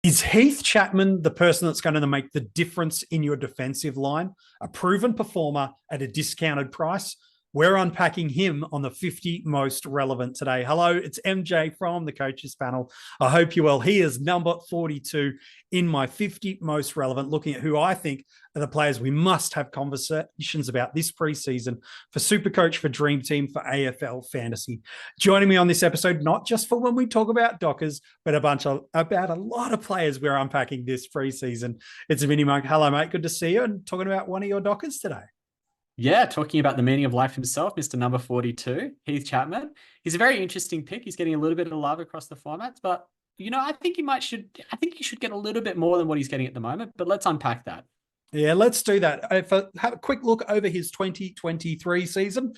Is Heath Chapman the person that's going to make the difference in your defensive line? A proven performer at a discounted price? We're unpacking him on the 50 most relevant today. Hello, it's MJ from the coaches panel. I hope you're well. He is number 42 in my 50 most relevant, looking at who I think are the players we must have conversations about this preseason for SuperCoach, for Dream Team, for AFL Fantasy. Joining me on this episode, not just for when we talk about Dockers, but about a lot of players we're unpacking this preseason. It's MiniMonk. Hello, mate. Good to see you. And talking about one of your Dockers today. Yeah, talking about the meaning of life himself, Mr. Number 42, Heath Chapman. He's a very interesting pick. He's getting a little bit of love across the formats, but I think he should get a little bit more than what he's getting at the moment. But let's unpack that. Yeah, let's do that. If I have a quick look over his 2023 season,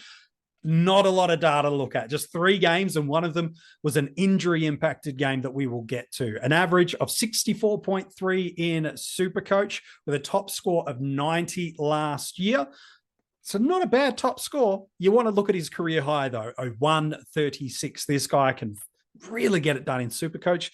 not a lot of data to look at. Just 3 games, and one of them was an injury-impacted game that we will get to. An average of 64.3 in SuperCoach with a top score of 90 last year. So not a bad top score. You want to look at his career high, though, 136. This guy can really get it done in SuperCoach.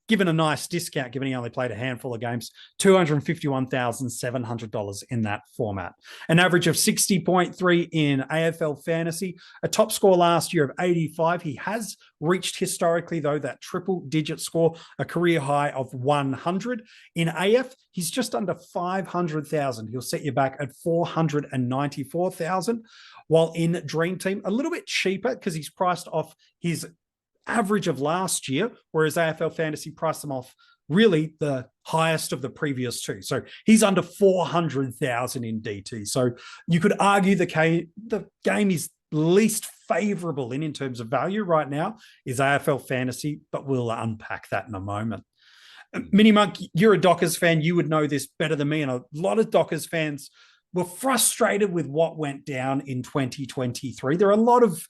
Given a nice discount, given he only played a handful of games, $251,700 in that format. An average of 60.3 in AFL Fantasy, a top score last year of 85. He has reached historically, though, that triple-digit score, a career high of 100. In AF, he's just under 500,000. He'll set you back at 494,000. While in Dream Team, a little bit cheaper because he's priced off his average of last year, whereas AFL Fantasy priced them off really the highest of the previous 2. So he's under 400,000 in DT. So you could argue the game is least favorable in terms of value right now is AFL Fantasy, but we'll unpack that in a moment. MiniMonk, you're a Dockers fan. You would know this better than me, and a lot of Dockers fans were frustrated with what went down in 2023. There are a lot of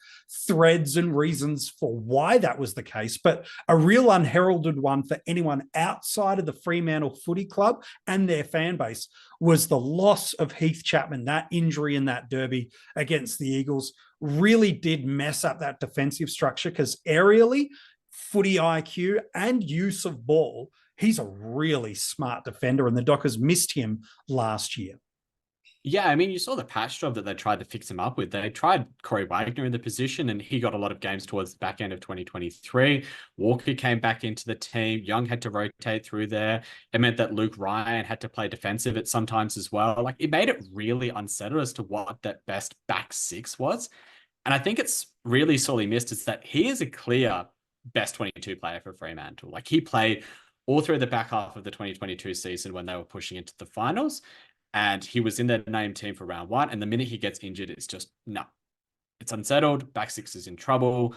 threads and reasons for why that was the case, but a real unheralded one for anyone outside of the Fremantle Footy Club and their fan base was the loss of Heath Chapman. That injury in that derby against the Eagles really did mess up that defensive structure because aerially, footy IQ and use of ball, he's a really smart defender, and the Dockers missed him last year. Yeah, I mean, you saw the patch job that they tried to fix him up with. They tried Corey Wagner in the position, and he got a lot of games towards the back end of 2023. Walker came back into the team. Young had to rotate through there. It meant that Luke Ryan had to play defensive at sometimes as well. Like, it made it really unsettled as to what that best back 6 was. And I think it's really sorely missed is that he is a clear best 22 player for Fremantle. Like, he played all through the back half of the 2022 season when they were pushing into the finals. And he was in their named team for round 1. And the minute he gets injured, it's just, no. It's unsettled. Back 6 is in trouble.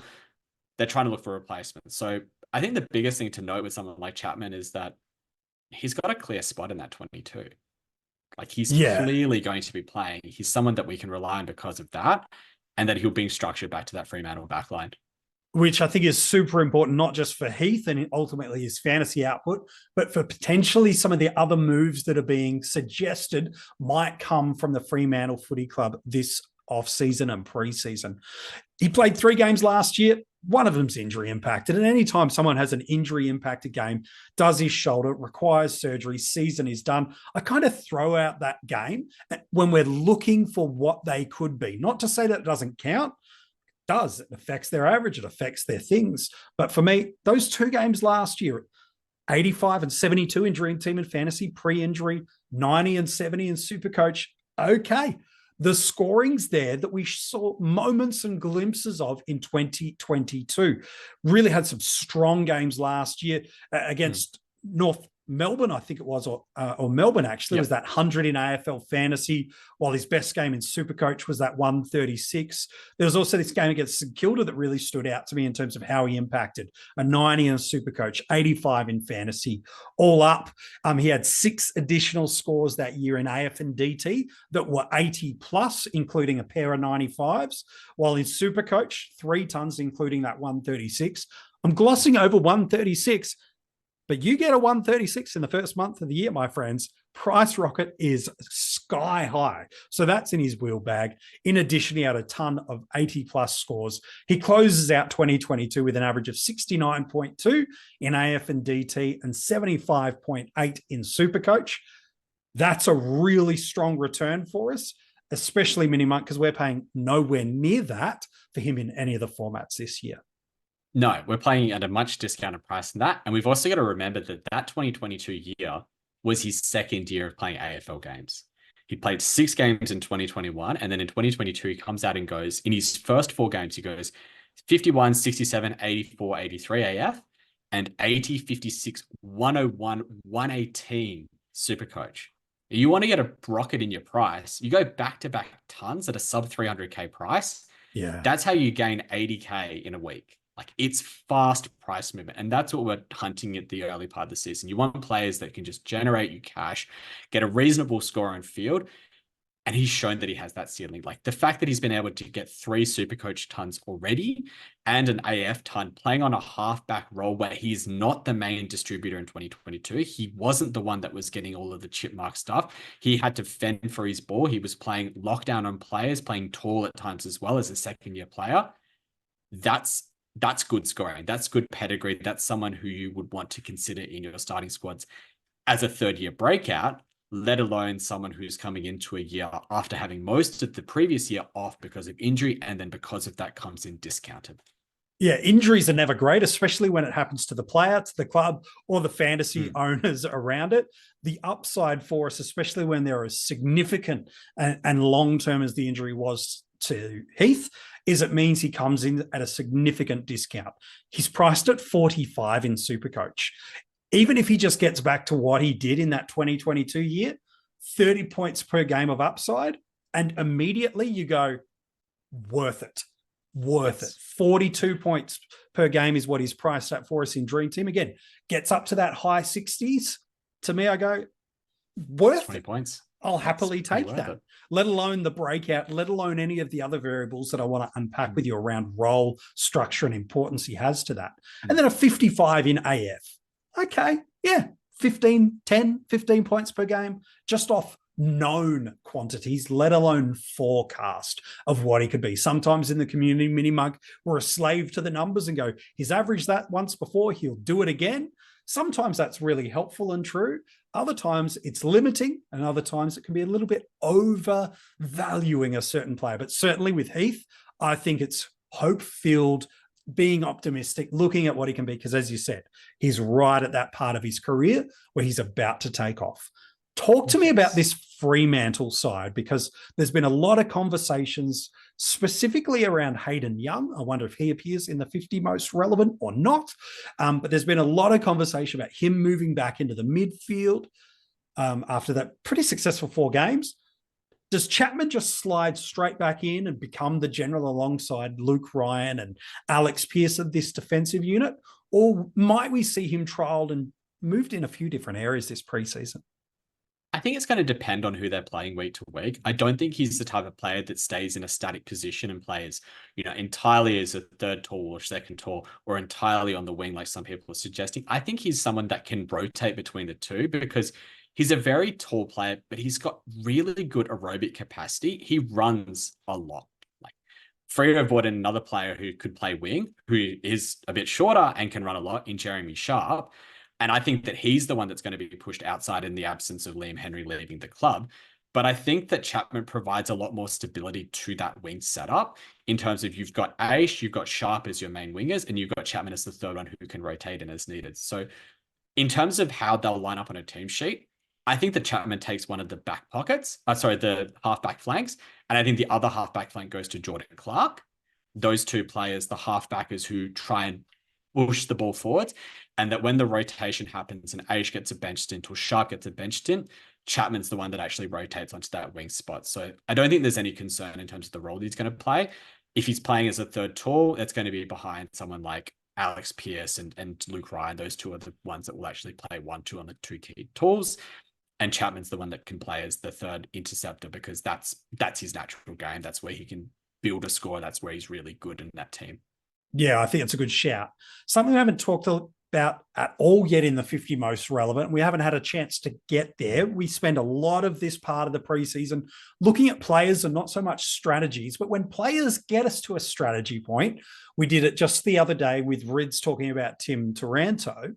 They're trying to look for replacements. So I think the biggest thing to note with someone like Chapman is that he's got a clear spot in that 22. Like, he's clearly going to be playing. He's someone that we can rely on because of that. And that he'll be structured back to that Fremantle backline. Which I think is super important, not just for Heath and ultimately his fantasy output, but for potentially some of the other moves that are being suggested might come from the Fremantle Footy Club this off-season and pre-season. He played 3 games last year. One of them's injury impacted. And anytime someone has an injury impacted game, does his shoulder, requires surgery, season is done, I kind of throw out that game when we're looking for what they could be. Not to say that it doesn't count. Does. It affects their average. It affects their things. But for me, those 2 games last year, 85 and 72 in Dream Team and Fantasy, pre-injury, 90 and 70 in SuperCoach. Okay. The scorings there that we saw moments and glimpses of in 2022 really had some strong games last year against North Melbourne, I think it was, or Melbourne actually, was that 100 in AFL Fantasy, while his best game in SuperCoach was that 136. There was also this game against St Kilda that really stood out to me in terms of how he impacted. A 90 in SuperCoach, 85 in Fantasy. All up, he had 6 additional scores that year in AF and DT that were 80 plus, including a pair of 95s, while in SuperCoach, 3 tons, including that 136. I'm glossing over 136, but you get a 136 in the first month of the year, my friends. Price rocket is sky high. So that's in his wheel bag. In addition, he had a ton of 80 plus scores. He closes out 2022 with an average of 69.2 in AF and DT and 75.8 in SuperCoach. That's a really strong return for us, especially MiniMonk, because we're paying nowhere near that for him in any of the formats this year. No, we're playing at a much discounted price than that. And we've also got to remember that 2022 year was his second year of playing AFL games. He played 6 games in 2021. And then in 2022, he comes out and goes, in his first 4 games, he goes 51, 67, 84, 83 AF and 80, 56, 101, 118 SuperCoach. You want to get a rocket in your price, you go back-to-back tons at a sub 300K price. Yeah. That's how you gain 80K in a week. Like, it's fast price movement. And that's what we're hunting at the early part of the season. You want players that can just generate you cash, get a reasonable score on field. And he's shown that he has that ceiling. Like, the fact that he's been able to get 3 SuperCoach tons already and an AF ton playing on a halfback role where he's not the main distributor in 2022. He wasn't the one that was getting all of the chip mark stuff. He had to fend for his ball. He was playing lockdown on players, playing tall at times as well as a second-year player. That's good scoring. That's good pedigree. That's someone who you would want to consider in your starting squads as a third-year breakout, let alone someone who's coming into a year after having most of the previous year off because of injury, and then because of that comes in discounted. Yeah, injuries are never great, especially when it happens to the player, to the club, or the fantasy owners around it. The upside for us, especially when they're as significant and long-term as the injury was to Heath, is it means he comes in at a significant discount. He's priced at 45 in SuperCoach. Even if he just gets back to what he did in that 2022 year, 30 points per game of upside, and immediately you go, worth it. Worth it. 42 points per game is what he's priced at for us in Dream Team. Again, gets up to that high 60s. To me, I go, worth 20 it. points. I'll happily take that, it. let alone the breakout, let alone any of the other variables that I want to unpack with you around role, structure, and importance he has to that. And then a 55 in AF. Okay, yeah, 15 points per game, just off known quantities, let alone forecast of what he could be. Sometimes in the community MiniMonk, we're a slave to the numbers and go, he's averaged that once before, he'll do it again. Sometimes that's really helpful and true. Other times it's limiting, and other times it can be a little bit overvaluing a certain player. But certainly with Heath, I think it's hope-filled, being optimistic, looking at what he can be, because as you said, he's right at that part of his career where he's about to take off. Talk to me about this Fremantle side, because there's been a lot of conversations specifically around Hayden Young. I wonder if he appears in the 50 most relevant or not. But there's been a lot of conversation about him moving back into the midfield after that pretty successful 4 games. Does Chapman just slide straight back in and become the general alongside Luke Ryan and Alex Pearce of this defensive unit? Or might we see him trialled and moved in a few different areas this preseason? I think it's going to depend on who they're playing week to week. I don't think he's the type of player that stays in a static position and plays, entirely as a third tall or second tall, or entirely on the wing like some people are suggesting. I think he's someone that can rotate between the two, because he's a very tall player, but he's got really good aerobic capacity. He runs a lot. Like, Freo brought in another player who could play wing, who is a bit shorter and can run a lot, in Jeremy Sharp. And I think that he's the one that's going to be pushed outside in the absence of Liam Henry leaving the club. But I think that Chapman provides a lot more stability to that wing setup, in terms of you've got Aish, you've got Sharp as your main wingers, and you've got Chapman as the third one who can rotate in as needed. So in terms of how they'll line up on a team sheet, I think that Chapman takes one of the back pockets, the halfback flanks. And I think the other halfback flank goes to Jordan Clark. Those two players, the halfbackers who try and push the ball forwards, and that when the rotation happens and Aish gets a bench stint or Sharp gets a bench stint, Chapman's the one that actually rotates onto that wing spot. So I don't think there's any concern in terms of the role he's going to play. If he's playing as a third tall, that's going to be behind someone like Alex Pearce and Luke Ryan. Those two are the ones that will actually play 1-2 on the 2 key tools. And Chapman's the one that can play as the third interceptor, because that's his natural game. That's where he can build a score. That's where he's really good in that team. Yeah, I think it's a good shout. Something we haven't talked about at all yet in the 50 most relevant. We haven't had a chance to get there. We spend a lot of this part of the preseason looking at players and not so much strategies. But when players get us to a strategy point, we did it just the other day with Rids talking about Tim Taranto.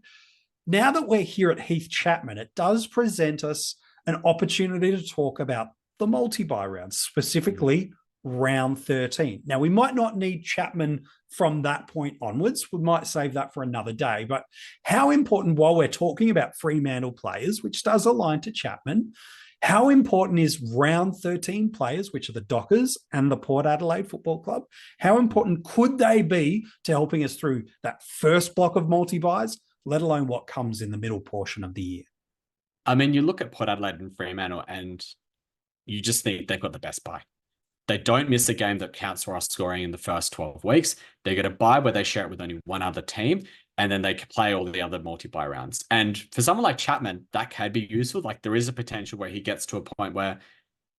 Now that we're here at Heath Chapman, it does present us an opportunity to talk about the multi-buy rounds, specifically round 13. Now, we might not need Chapman from that point onwards. We might save that for another day. But how important, while we're talking about Fremantle players, which does align to Chapman, how important is round 13 players, which are the Dockers and the Port Adelaide Football Club? How important could they be to helping us through that first block of multi-buys, let alone what comes in the middle portion of the year? I mean, you look at Port Adelaide and Fremantle and you just think they've got the best buy. They don't miss a game that counts for us scoring in the first 12 weeks. They get a bye where they share it with only one other team, and then they can play all the other multi-buy rounds. And for someone like Chapman, that can be useful. Like, there is a potential where he gets to a point where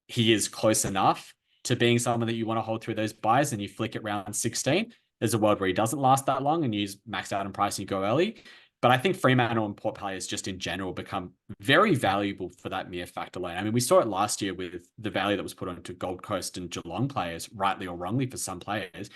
he is close enough to being someone that you want to hold through those buys, and you flick it round 16. There's a world where he doesn't last that long and you use max out on price and you go early. But I think Fremantle and Port players just in general become very valuable for that mere fact alone. I mean, we saw it last year with the value that was put onto Gold Coast and Geelong players, rightly or wrongly for some players.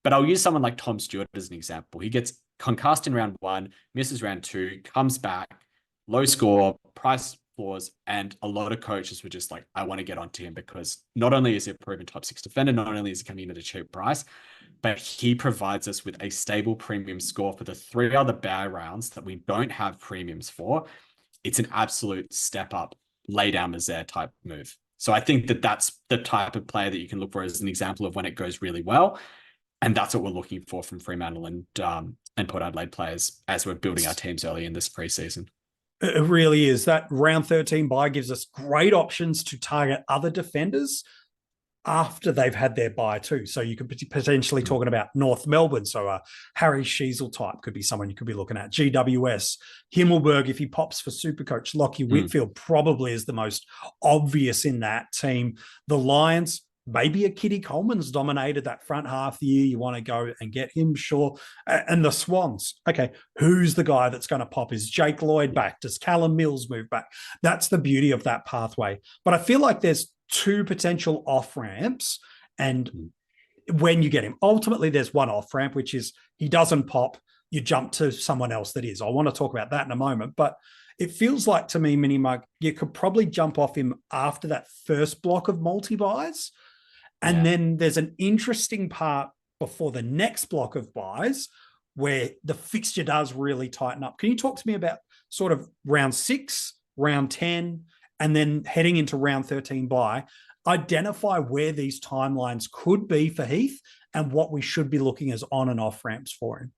But I'll use someone like Tom Stewart as an example. He gets concussed in round 1, misses round 2, comes back, low score, price floors, and a lot of coaches were just like, I want to get onto him because not only is he a proven top 6 defender, not only is he coming in at a cheap price, but he provides us with a stable premium score for the 3 other buy rounds that we don't have premiums for. It's an absolute step up, lay down Mazaire type move. So I think that that's the type of player that you can look for as an example of when it goes really well. And that's what we're looking for from Fremantle and Port Adelaide players as we're building our teams early in this preseason. It really is. That round 13 bye gives us great options to target other defenders after they've had their bye too. So you could potentially talking about North Melbourne. So Harry Sheasel type could be someone you could be looking at. GWS, Himmelberg, if he pops for Supercoach. Lockie Whitfield probably is the most obvious in that team. The Lions, maybe a Kitty Coleman's dominated that front half of the year. You want to go and get him, sure. And the Swans, okay, who's the guy that's going to pop? Is Jake Lloyd back? Does Callum Mills move back? That's the beauty of that pathway. But I feel like there's 2 potential off-ramps, and when you get him, ultimately there's one off-ramp, which is he doesn't pop, you jump to someone else that is. I want to talk about that in a moment, but it feels like to me, MiniMonk, you could probably jump off him after that first block of multi-buys. And then there's an interesting part before the next block of buys where the fixture does really tighten up. Can you talk to me about sort of round 6, round 10, and then heading into round 13 bye, identify where these timelines could be for Heath and what we should be looking as on and off ramps for him?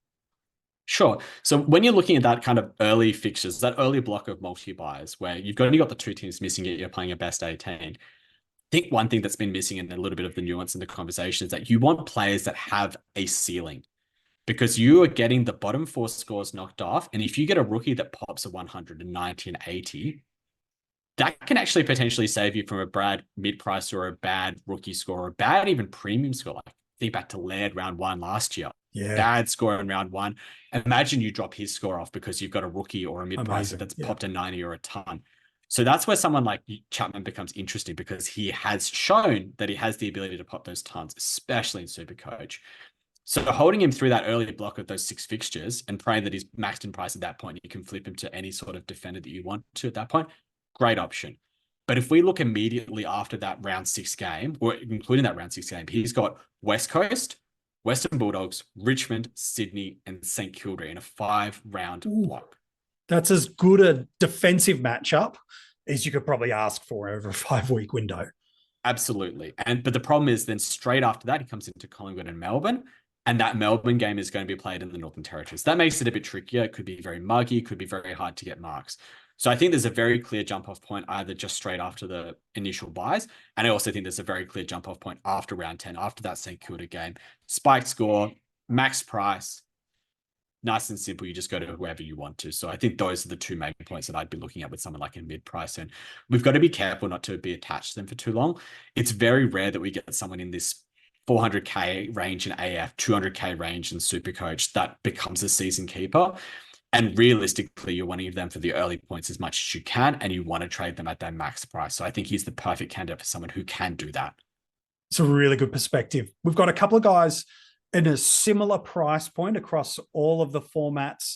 Sure. So when you're looking at that kind of early fixtures, that early block of multi-buys where you've only got the 2 teams missing it, you're playing a best 18. I think one thing that's been missing in a little bit of the nuance in the conversation is that you want players that have a ceiling, because you are getting the bottom 4 scores knocked off. And if you get a rookie that pops a 190 and 80, that can actually potentially save you from a bad mid-price or a bad rookie score or a bad even premium score. Like think back to Laird round 1 last year. Yeah. Bad score in round 1. Imagine you drop his score off because you've got a rookie or a mid-pricer that's popped a 90 or a ton. So that's where someone like Chapman becomes interesting, because he has shown that he has the ability to pop those tons, especially in SuperCoach. So holding him through that early block of those 6 fixtures and praying that he's maxed in price at that point, you can flip him to any sort of defender that you want to at that point. Great option. But if we look immediately after that round 6 game, or including that round 6 game, he's got West Coast, Western Bulldogs, Richmond, Sydney, and St Kilda in a 5-round block. That's as good a defensive matchup as you could probably ask for over a 5-week window. Absolutely. But the problem is then straight after that, he comes into Collingwood and Melbourne, and that Melbourne game is going to be played in the Northern Territory. So that makes it a bit trickier. It could be very muggy, could be very hard to get marks. So I think there's a very clear jump-off point either just straight after the initial buys, and I also think there's a very clear jump-off point after round 10, after that St Kilda game. Spike score, max price, nice and simple. You just go to whoever you want to. So I think those are the 2 main points that I'd be looking at with someone like a mid-price. And we've got to be careful not to be attached to them for too long. It's very rare that we get someone in this 400K range in AF, 200K range in SuperCoach that becomes a season keeper. And realistically, you're wanting them for the early points as much as you can, and you want to trade them at their max price. So I think he's the perfect candidate for someone who can do that. It's a really good perspective. We've got a couple of guys in a similar price point across all of the formats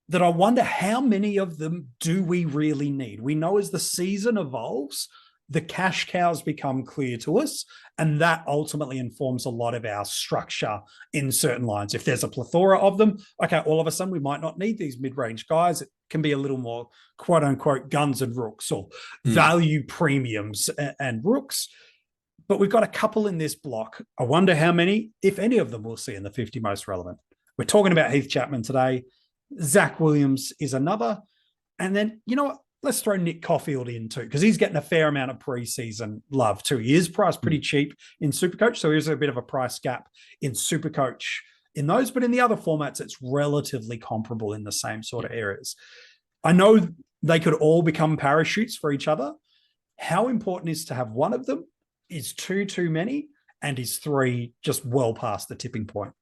that I wonder how many of them do we really need? We know as the season evolves, the cash cows become clear to us, and that ultimately informs a lot of our structure in certain lines. If there's a plethora of them, okay, all of a sudden we might not need these mid-range guys. It can be a little more quote unquote guns and rooks or value premiums and rooks. But we've got a couple in this block. I wonder how many, if any of them, we'll see in the 50 most relevant. We're talking about Heath Chapman today. Zach Williams is another. And then, you know what? Let's throw Nick Caulfield in too, because he's getting a fair amount of preseason love too. He is priced pretty cheap in SuperCoach, so there's a bit of a price gap in SuperCoach in those, but in the other formats, it's relatively comparable in the same sort of areas. I know they could all become parachutes for each other. How important is to have one of them? Is two too many? And is three just well past the tipping point?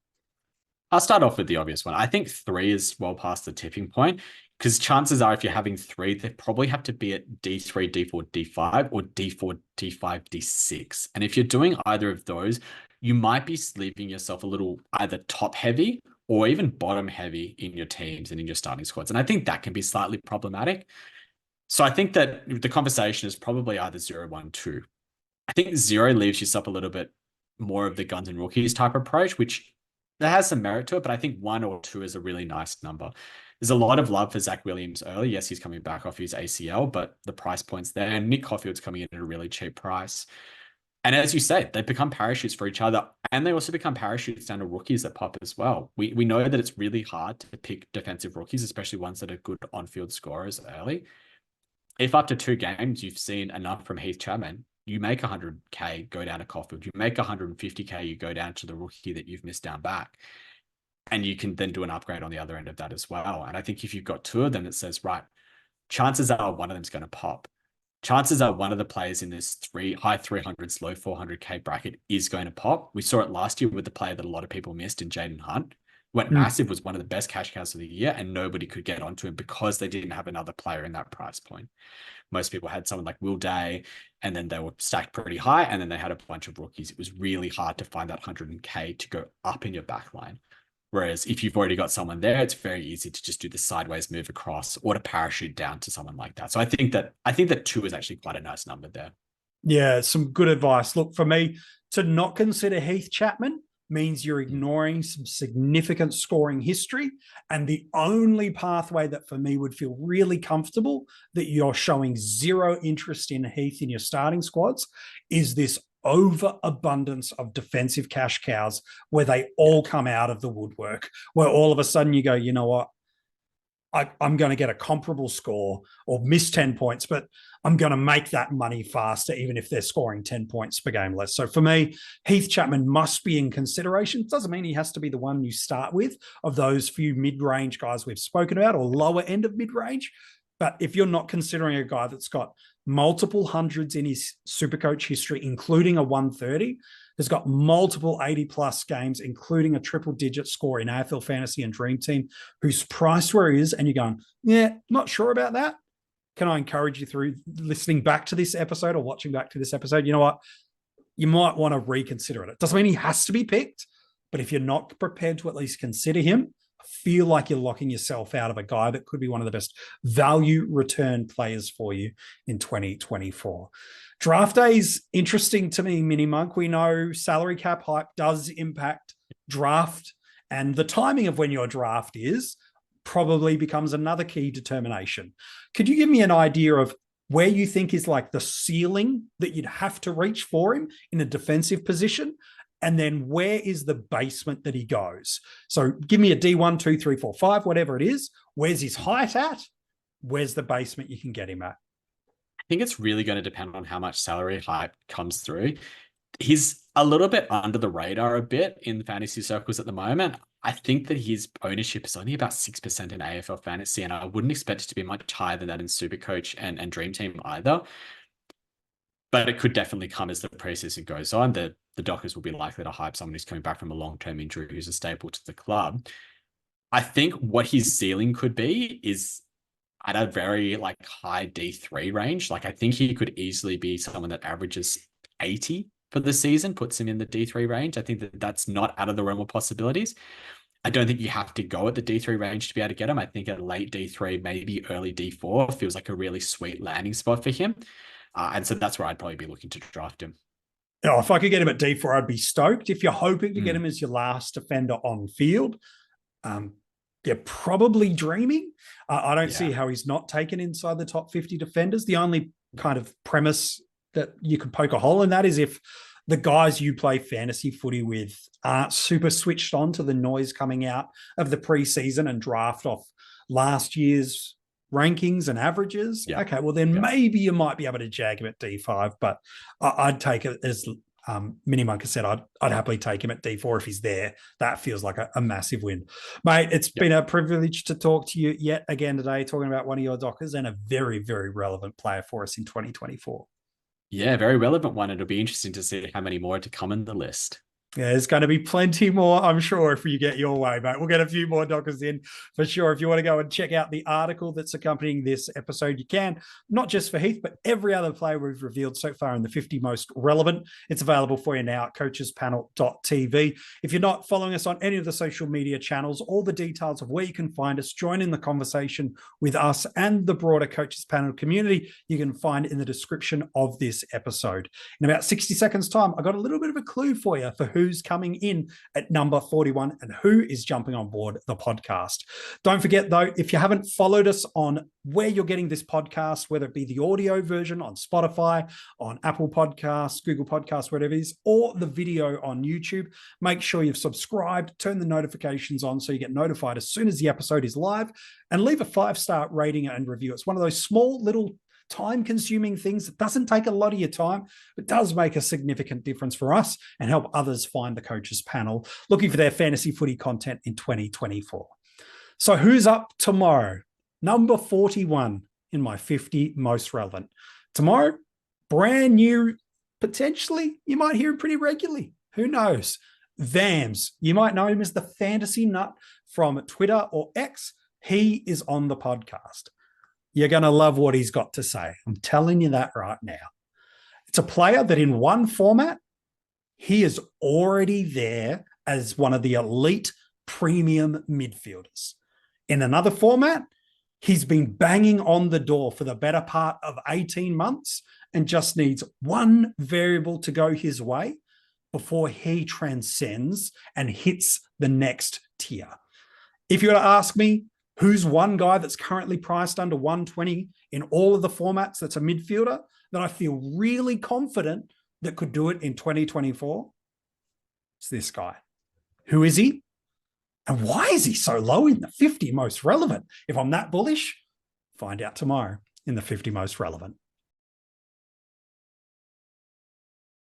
I'll start off with the obvious one. I think 3 is well past the tipping point, because chances are if you're having 3, they probably have to be at D3, D4, D5, or D4, D5, D6. And if you're doing either of those, you might be leaving yourself a little either top heavy or even bottom heavy in your teams and in your starting squads. And I think that can be slightly problematic. So I think that the conversation is probably either 0, 1, 2. I think 0 leaves yourself a little bit more of the guns and rookies type approach, which that has some merit to it, but I think 1 or 2 is a really nice number. There's a lot of love for Zach Williams early. Yes, he's coming back off his ACL, but the price point's there. And Nick Caulfield's coming in at a really cheap price. And as you say, they become parachutes for each other. And they also become parachutes down to rookies that pop as well. We know that it's really hard to pick defensive rookies, especially ones that are good on-field scorers early. If after 2 games you've seen enough from Heath Chapman, you make 100K, go down to Caulfield. You make 150K, you go down to the rookie that you've missed down back. And you can then do an upgrade on the other end of that as well. And I think if you've got 2 of them, it says, right, chances are one of them's going to pop. Chances are one of the players in this high 300s, low 400K bracket is going to pop. We saw it last year with the player that a lot of people missed in Jaden Hunt. Went massive, was one of the best cash cows of the year, and nobody could get onto him because they didn't have another player in that price point. Most people had someone like Will Day, and then they were stacked pretty high, and then they had a bunch of rookies. It was really hard to find that 100K to go up in your backline. Whereas if you've already got someone there, it's very easy to just do the sideways move across or to parachute down to someone like that. So I think that 2 is actually quite a nice number there. Yeah, some good advice. Look, for me, to not consider Heath Chapman means you're ignoring some significant scoring history. And the only pathway that for me would feel really comfortable that you're showing 0 interest in Heath in your starting squads is this overabundance of defensive cash cows where they all come out of the woodwork, where all of a sudden you go, you know what? I'm going to get a comparable score or miss 10 points, but I'm going to make that money faster, even if they're scoring 10 points per game less. So for me, Heath Chapman must be in consideration. It doesn't mean he has to be the one you start with of those few mid-range guys we've spoken about or lower end of mid-range. But if you're not considering a guy that's got multiple hundreds in his SuperCoach history, including a 130, has got multiple 80-plus games, including a triple-digit score in AFLFantasy and DreamTeam, who's priced where he is, and you're going, yeah, not sure about that. Can I encourage you through listening back to this episode or watching back to this episode? You know what? You might want to reconsider it. It doesn't mean he has to be picked, but if you're not prepared to at least consider him, I feel like you're locking yourself out of a guy that could be one of the best value return players for you in 2024. Draft day is interesting to me, MiniMonk. We know salary cap hype does impact draft, and the timing of when your draft is probably becomes another key determination. Could you give me an idea of where you think is like the ceiling that you'd have to reach for him in a defensive position? And then where is the basement that he goes? So give me a D1, 2, 3, 4, 5, whatever it is. Where's his height at? Where's the basement you can get him at? I think it's really going to depend on how much salary hype comes through. He's a little bit under the radar a bit in fantasy circles at the moment. I think that his ownership is only about 6% in AFL fantasy, and I wouldn't expect it to be much higher than that in SuperCoach and DreamTeam either. But it could definitely come as the preseason goes on. The Dockers will be likely to hype someone who's coming back from a long-term injury who's a staple to the club. I think what his ceiling could be is at a very like high D3 range. Like I think he could easily be someone that averages 80 for the season, puts him in the D3 range. I think that that's not out of the realm of possibilities. I don't think you have to go at the D3 range to be able to get him. I think a late D3, maybe early D4 feels like a really sweet landing spot for him. And so that's where I'd probably be looking to draft him. Oh, if I could get him at D4, I'd be stoked. If you're hoping to get him as your last defender on field, you're probably dreaming. I don't see how he's not taken inside the top 50 defenders. The only kind of premise that you could poke a hole in that is if the guys you play fantasy footy with aren't super switched on to the noise coming out of the preseason and draft off last year's rankings and averages. Yeah. Okay, well then maybe you might be able to jag him at D5, but I'd take it as MiniMonk has said, I'd happily take him at D4 if he's there. That feels like a massive win. Mate, it's been a privilege to talk to you yet again today, talking about one of your Dockers and a very, very relevant player for us in 2024. Yeah, very relevant one. It'll be interesting to see how many more to come in the list. Yeah, there's going to be plenty more, I'm sure, if you get your way, mate. We'll get a few more Dockers in for sure. If you want to go and check out the article that's accompanying this episode, you can. Not just for Heath, but every other player we've revealed so far in the 50 most relevant. It's available for you now at coachespanel.tv. If you're not following us on any of the social media channels, all the details of where you can find us, join in the conversation with us and the broader Coaches Panel community, you can find in the description of this episode. In about 60 seconds time, I got a little bit of a clue for you for who's coming in at number 41 and who is jumping on board the podcast. Don't forget, though, if you haven't followed us on where you're getting this podcast, whether it be the audio version on Spotify, on Apple Podcasts, Google Podcasts, whatever it is, or the video on YouTube, make sure you've subscribed, turn the notifications on so you get notified as soon as the episode is live, and leave a 5-star rating and review. It's one of those small little time-consuming things that doesn't take a lot of your time, but does make a significant difference for us and help others find the Coaches Panel looking for their fantasy footy content in 2024. So who's up tomorrow? Number 41 in my 50 most relevant. Tomorrow, brand new, potentially, you might hear him pretty regularly. Who knows? Vams. You might know him as the fantasy nut from Twitter or X. He is on the podcast. You're going to love what he's got to say. I'm telling you that right now. It's a player that in one format, he is already there as one of the elite premium midfielders. In another format, he's been banging on the door for the better part of 18 months and just needs one variable to go his way before he transcends and hits the next tier. If you were to ask me, who's one guy that's currently priced under 120 in all of the formats that's a midfielder that I feel really confident that could do it in 2024? It's this guy. Who is he? And why is he so low in the 50 most relevant? If I'm that bullish, find out tomorrow in the 50 most relevant.